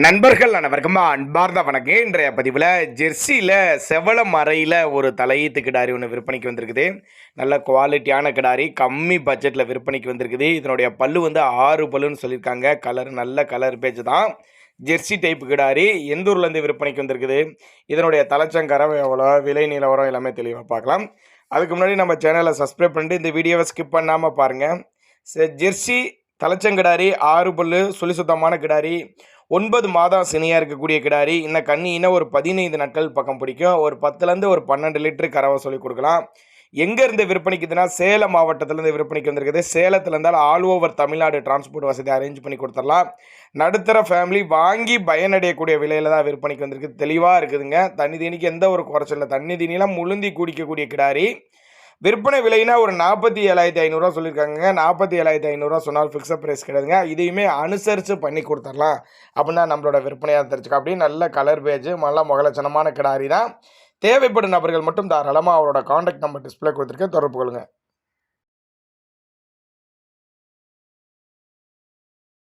நண்பர்கள் அனைவருக்கும் அன்பார்ந்த வணக்கம். இன்றைய பதிவில் ஜெர்சியில் செவளம் அறையில் ஒரு தலையீத்து கிடாரி ஒன்று விற்பனைக்கு வந்திருக்குது. நல்ல குவாலிட்டியான கிடாரி, கம்மி பட்ஜெட்டில் விற்பனைக்கு வந்திருக்குது. இதனுடைய பல்லு வந்து 6 பல்லுன்னு சொல்லியிருக்காங்க. கலர் நல்ல கலர் பேஜ் தான். ஜெர்சி டைப்பு கிடாரி எந்த ஊர்லேருந்து விற்பனைக்கு வந்திருக்குது, இதனுடைய தலைச்சங்கரம் எவ்வளோ, விலை நிலவரம் எல்லாமே தெளிவாக பார்க்கலாம். அதுக்கு முன்னாடி நம்ம சேனலை சப்ஸ்கிரைப் பண்ணிட்டு இந்த வீடியோவை ஸ்கிப் பண்ணாமல் பாருங்கள். ஜெர்சி தலைச்சங்கிடாரி 6 பல்லு சுழி சுத்தமான கிடாரி, 9 மாதம் சினையாக இருக்கக்கூடிய கிடாரி. இன்னும் இன்னும் ஒரு 15 நாட்கள் பக்கம் பிடிக்கும். ஒரு 10லேருந்து ஒரு 12 லிட்டரு கறவை சொல்லி கொடுக்கலாம். எங்கேருந்து விற்பனைக்குதுன்னா சேலம் மாவட்டத்திலேருந்து விற்பனைக்கு வந்திருக்குது. சேலத்தில் இருந்தால் ஆல் ஓவர் தமிழ்நாடு டிரான்ஸ்போர்ட் வசதி அரேஞ்ச் பண்ணி கொடுத்துடலாம். நடுத்தர ஃபேமிலி வாங்கி பயனடையக்கூடிய விலையில் தான் விற்பனைக்கு வந்திருக்கு. தெளிவாக இருக்குதுங்க. தண்ணி தீனிக்கு எந்த ஒரு குறைச்சல் இல்லை. தண்ணி தீனிலாம் முழுந்தி குடிக்கக்கூடிய கிடாரி. விற்பனை விலைனா ஒரு 47,500 சொல்லியிருக்காங்க. 47,500 சொன்னால் ஃபிக்ஸட் ப்ரைஸ் கிடையாதுங்க. இதையுமே அனுசரித்து பண்ணி கொடுத்துடலாம் அப்படின்னா நம்மளோட விற்பனையாக தெரிஞ்சுக்க. அப்படி நல்ல கலர் பேஜ், நல்ல முகலட்சணமான கிடாரி தான். தேவைப்படும் நபர்கள் மட்டும் தாராளமாக அவரோட காண்டாக்ட் நம்பர் டிஸ்பிளே கொடுத்துருக்கேன், தொடர்பு கொள்ளுங்கள்.